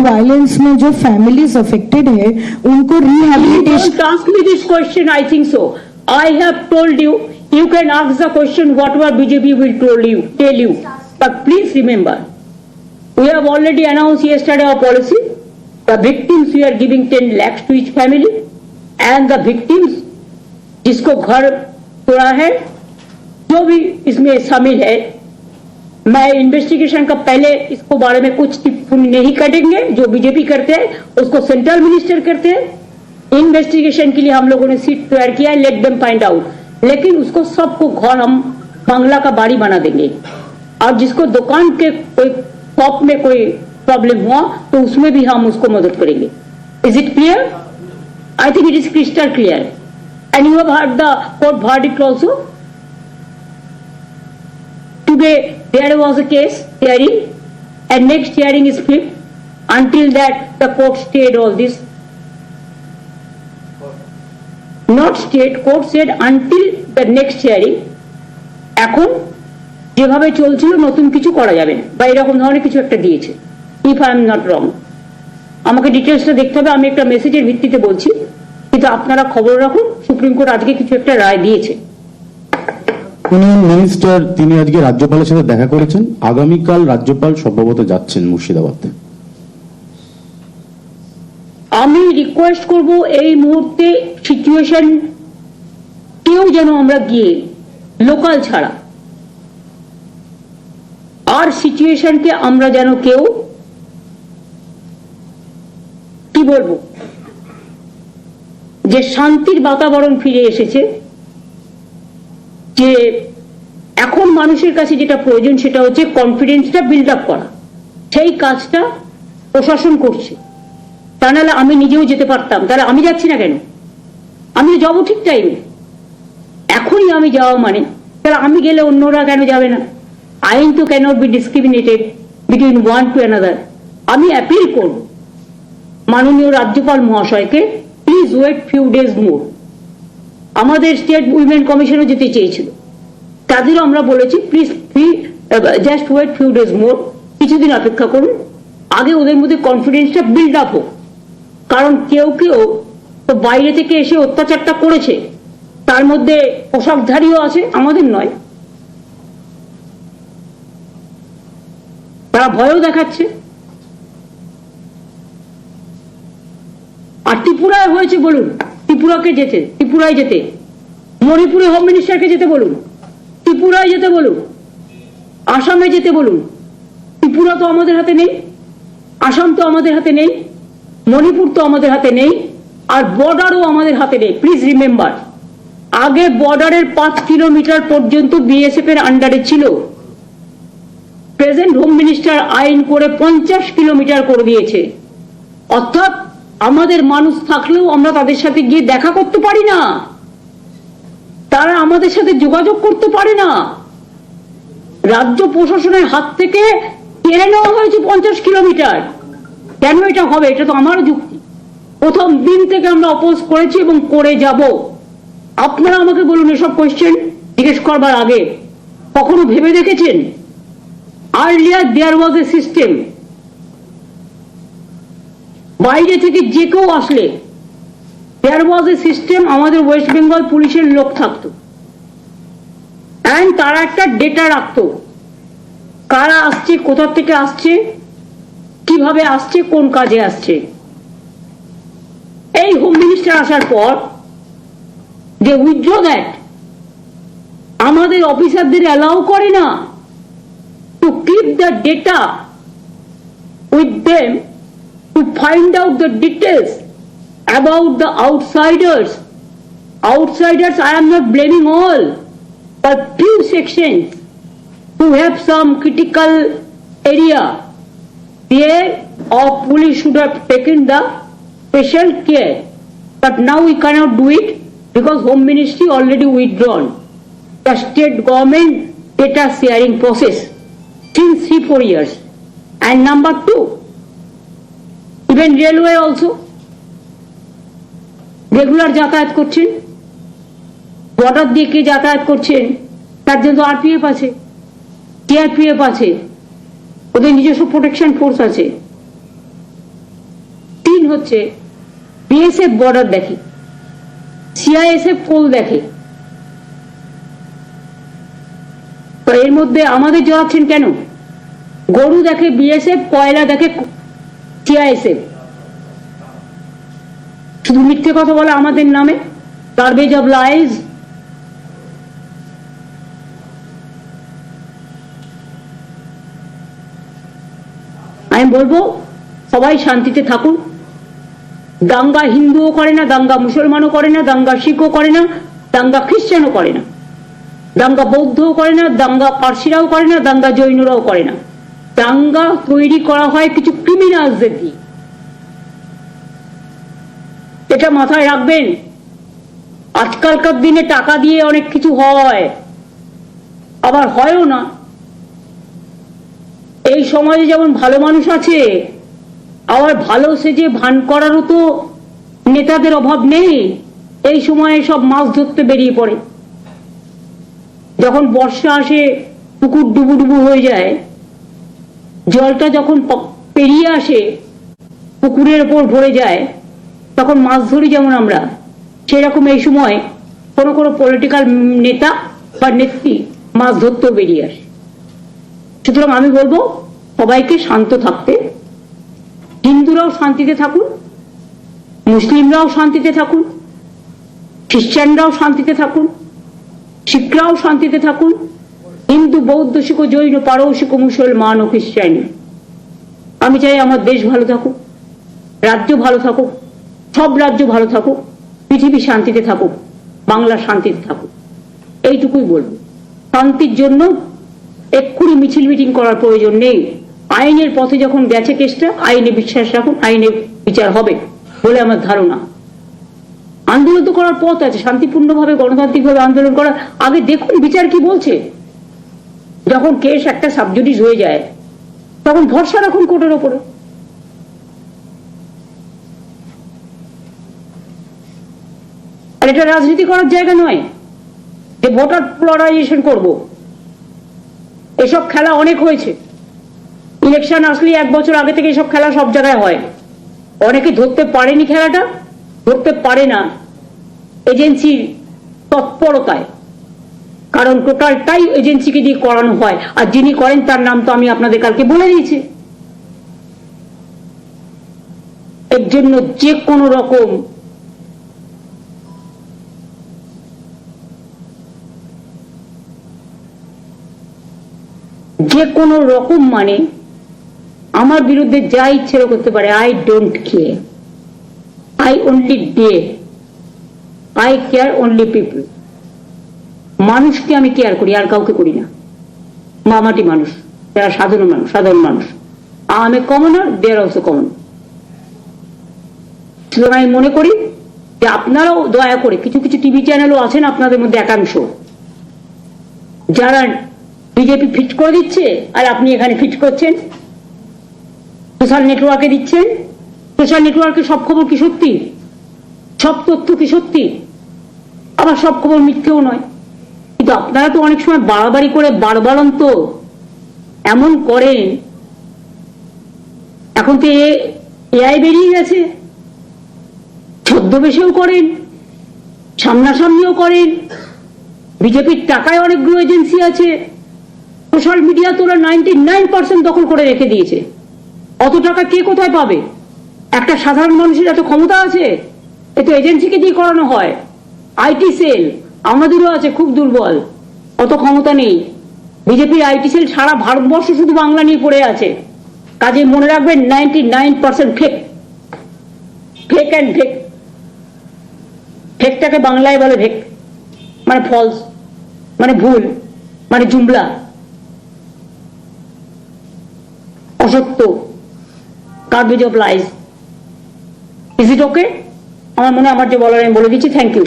Violence में जो families affected है उनको rehabilitation. Ask me this question. I think so. I have told you. You can ask the question whatever BJP will tell you. But please remember, we have already announced yesterday our policy. The victims we are giving 10 lakhs to each family, and the victims जिसको घर तोड़ा है, जो भी इसमें शामिल है, मैं इन्वेस्टिगेशन का पहले इसको बारे में कुछ टिप्पणी नहीं करेंगे. जो बीजेपी करते हैं उसको सेंट्रल मिनिस्टर करते हैं. इन्वेस्टिगेशन के लिए हम लोगों ने सीट तैयार किया है, लेट देम फाइंड आउट. लेकिन उसको सबको घर हम बांग्ला का बाड़ी बना देंगे. और जिसको दुकान के कोई शॉप में कोई प्रॉब्लम हुआ तो उसमें भी हम उसको मदद करेंगे. Is it clear? I think it is crystal clear. And you have heard the court verdict also. Today there was a case hearing and next hearing is flipped. Until that the court stayed all this. Not stayed, court said until the next hearing. এখন যেভাবে চলছিল নতুন কিছু করা যাবে না বা এরকম ধরনের কিছু একটা দিয়েছে. If I am not wrong, আমাকে ডিটেলসটা দেখতে হবে. আমি একটা মেসেজের ভিত্তিতে বলছি, কিন্তু আপনারা খবর রাখুন, সুপ্রিম কোর্ট আজকে কিছু একটা রায় দিয়েছে. ইউনিয়ন মিনিস্টার তিনি আজকে রাজ্যপালের সাথে দেখা করেছেন. আগামীকাল রাজ্যপাল সম্ভবত যাচ্ছেন মুর্শিদাবাদ. আমি রিকোয়েস্ট করব এই মুহূর্তে সিচুয়েশন কেউ যেন আমরা গিয়ে লোকাল ছাড়া আর সিচুয়েশনকে আমরা যেন কেউ কি বলবো যে শান্তির বাতাবরণ ফিরে এসেছে, যে এখন মানুষের কাছে যেটা প্রয়োজন সেটা হচ্ছে কনফিডেন্সটা বিল্ড আপ করা. সেই কাজটা প্রশাসন করছে. তা নাহলে আমি নিজেও যেতে পারতাম. তাহলে আমি যাচ্ছি না কেন? আমি যাবো ঠিক টাইমে. এখনই আমি যাওয়া মানে তাহলে আমি গেলে অন্যরা কেন যাবে না? আইন তো cannot be discriminated between one to another. আমি অ্যাপিল করব মাননীয় রাজ্যপাল মহাশয়কে, please wait few days more. আমাদের স্টেট উইমেন কমিশনও যেতে চেয়েছিল, তাদেরও আমরা বলেছি please just wait few days more, কিছুদিন অপেক্ষা করুন, আগে ওদের মধ্যে কনফিডেন্সটা বিল্ড আপ হোক. কারণ কেউ কেউ তো বাইরে থেকে এসে অত্যাচারটা করেছে, তার মধ্যে পোশাকধারীও আছে, আমাদের নয়, তারা ভয়ও দেখাচ্ছে. আর ত্রিপুরায় হয়েছে বলুন, ত্রিপুরায় যেতে, মণিপুরে হোম মিনিস্টারকে যেতে বলুন, ত্রিপুরায় যেতে বলুন, আসামে যেতে বলুন. ত্রিপুরা তো আমাদের হাতে নেই, আসাম তো আমাদের হাতে নেই, মণিপুর তো আমাদের হাতে নেই, আর বর্ডারও আমাদের হাতে নেই. প্লিজ রিমেম্বার, আগে বর্ডারের 5 কিলোমিটার পর্যন্ত বিএসএফ এর আন্ডারে ছিল. প্রেজেন্ট হোম মিনিস্টার আইন করে 50 কিলোমিটার করে দিয়েছে. অর্থাৎ আমাদের মানুষ থাকলেও আমরা তাদের সাথে গিয়ে দেখা করতে পারি না, তারা আমাদের সাথে যোগাযোগ করতে পারে না. রাজ্য প্রশাসনের হাত থেকে কেড়ে নেওয়া হয়েছে 50 কিলোমিটার. কেন এটা হবে? এটা তো আমার যুক্তি. প্রথম দিন থেকে আমরা অপোজ করেছি এবং করে যাব. আপনারা আমাকে বলুন, এসব কোয়েশ্চেন জিজ্ঞেস করবার আগে কখনো ভেবে দেখেছেন? Earlier there was a system, বাইরে থেকে যে কেউ আসলে দেয়ার ওয়াজ এ সিস্টেম, আমাদের ওয়েস্ট বেঙ্গল পুলিশের লোক থাকতো, এন্ড তারা একটা ডেটা রাখতো, কারা আসছে, কোথা থেকে আসছে, কিভাবে আসছে, কোন কাজে আসছে. এই হোম মিনিস্টার আসার পর যে উইথড্র দ্যাট, আমাদের অফিসারদের অ্যালাউ করে না to keep the data with them to find out the details about the outsiders. Outsiders, I am not blaming all, but few sections who have some critical area, there our police should have taken the special care. But now we cannot do it because Home Ministry already withdrawn the state government data sharing process since 3-4 years. And number 2, even railway also regular যাতায়াত করছেন, border দিয়ে কে যাতায়াত করছেন তার জন্য RPF আছে, CRPF আছে, ওদের নিজস্ব প্রোটেকশন ফোর্স আছে. হচ্ছে বিএসএফ বর্ডার দেখে, সিআইএসএফ কোল দেখে, তো এর মধ্যে আমাদের জড়াচ্ছেন কেন? গরু দেখে বিএসএফ, কয়লা দেখে সিআইএসএফ। শুধু মিথ্যে কথা বলে আমাদের নামে, গার্বেজ অফ লাইজ। আমি বলবো সবাই শান্তিতে থাকুন। দাঙ্গা হিন্দুও করে না, দাঙ্গা মুসলমানও করে না, দাঙ্গা শিখও করে না, দাঙ্গা খ্রিস্টানও করে না, দাঙ্গা বৌদ্ধও করে না, দাঙ্গা পার্সিরাও করে না, দাঙ্গা জৈনরাও করে না। দাঙ্গা তৈরি করা হয় কিছু ক্রিমিনালসদের দিয়ে। এটা মাথায় রাখবেন। আজকালকার দিনে টাকা দিয়ে অনেক কিছু হয়, আবার হয়ও না। এই সমাজে যেমন ভালো মানুষ আছে, আবার ভালো সেজে ভান করারও তো নেতাদের অভাব নেই। এই সময়ে সব মাছ ধরতে বেরিয়ে পড়ে। যখন বর্ষা আসে, পুকুর ডুবুডুবু হয়ে যায়, জলটা যখন পেরিয়ে আসে, পুকুরের ওপর ভরে যায়, তখন মাছ ধরি যেমন আমরা, সেরকম এই সময় কোনো কোনো পলিটিক্যাল নেতা বা নেত্রী মাছ ধরতেও বেরিয়ে আসে। সুতরাং আমি বলবো সবাইকে শান্ত থাকতে। হিন্দুরাও শান্তিতে থাকুন, মুসলিমরাও শান্তিতে থাকুন, খ্রিস্টানরাও শান্তিতে থাকুন, শিখরাও শান্তিতে থাকুন, হিন্দু বৌদ্ধ শিখ জৈন পারসিক মুসলমান ও খ্রিস্টান। আমি চাই আমার দেশ ভালো থাকুক, রাজ্য ভালো থাকুক, সব রাজ্য ভালো থাকুক, পৃথিবী শান্তিতে থাকুক, বাংলা শান্তিতে থাকুক। এইটুকুই বলবো। শান্তির জন্য এক্ষুনি মিছিল মিটিং করার প্রয়োজন নেই। আইনের পথে যখন গেছে কেসটা, আইনে বিশ্বাস রাখুন, আইনে বিচার হবে বলে আমার ধারণা। আন্দোলন তো করার পথ আছে, শান্তিপূর্ণভাবে গণতান্ত্রিকভাবে আন্দোলন করার আগে দেখুন বিচার কি বলছে। যখন কেস একটা সাবজুডিস হয়ে যায়, তখন ভরসা রাখুন কোর্টের ওপরে। আর এটা রাজনীতি করার জায়গা নয় যে ভোটার পোলারাইজেশন করব। এসব খেলা অনেক হয়েছে। ইলেকশন আসলে 1 বছর আগে থেকে এসব খেলা সব জায়গায় হয়। অনেকে ধরতে পারেনি, খেলাটা ধরতে পারে না এজেন্সির তৎপরতায়, কারণ টোটালটাই এজেন্সিকে দিয়ে করানো হয়। আর যিনি করেন তার নাম তো আমি আপনাদের কালকে বলে দিয়েছি। এর জন্য যে কোনো রকম মানে আমার বিরুদ্ধে যা ইচ্ছে করতে পারে। I don't care, I only dare, I care only people. মানুষকে আমি কেয়ার করি, আর কাউকে করি না। মামাটি মানুষ, যারা সাধারণ মানুষ। I am a commoner, they are also common. সুতরাং আমি মনে করি যে আপনারাও দয়া করে, কিছু কিছু টিভি চ্যানেলও আছেন আপনাদের মধ্যে একাংশ, যারা বিজেপি ফিট করে দিচ্ছে আর আপনি এখানে ফিট করছেন, সোশ্যাল নেটওয়ার্কে দিচ্ছেন। সোশ্যাল নেটওয়ার্কে সব খবর কি সত্যি? সব তথ্য কি সত্যি? আবার সব খবর মিথ্যেও নয়। কিন্তু আপনারা তো অনেক সময় বাড়াবাড়ি করে বাড়বাড়ন্ত এমন করেন। এখন তো এআই বেরিয়ে গেছে, ছদ্মবেশেও করেন, সামনাসামনিও করেন। বিজেপির টাকায় অনেকগুলো এজেন্সি আছে। সোশ্যাল মিডিয়া তো ওরা 99% দখল করে রেখে দিয়েছে। অত টাকা কে কোথায় পাবে? একটা সাধারণ মানুষের এত ক্ষমতা আছে? এ তো এজেন্সিকে দিয়ে করানো হয়। আইটি সেল আমাদেরও আছে, খুব দুর্বল, অত ক্ষমতা নেই। বিজেপির আইটি সেল সারা ভারতবর্ষ শুধু বাংলা নিয়ে পড়ে আছে। কাজে মনে রাখবেন 99% ফেক, ফেক অ্যান্ড ফেক। ফেকটাকে বাংলায় বলে ফেক, মানে ফলস, মানে ভুল, মানে জুমলা, অসত্য, garbage of lies. Is it okay? আমার মনে হয় আমার যে বলার আমি বলে দিচ্ছি। Thank you.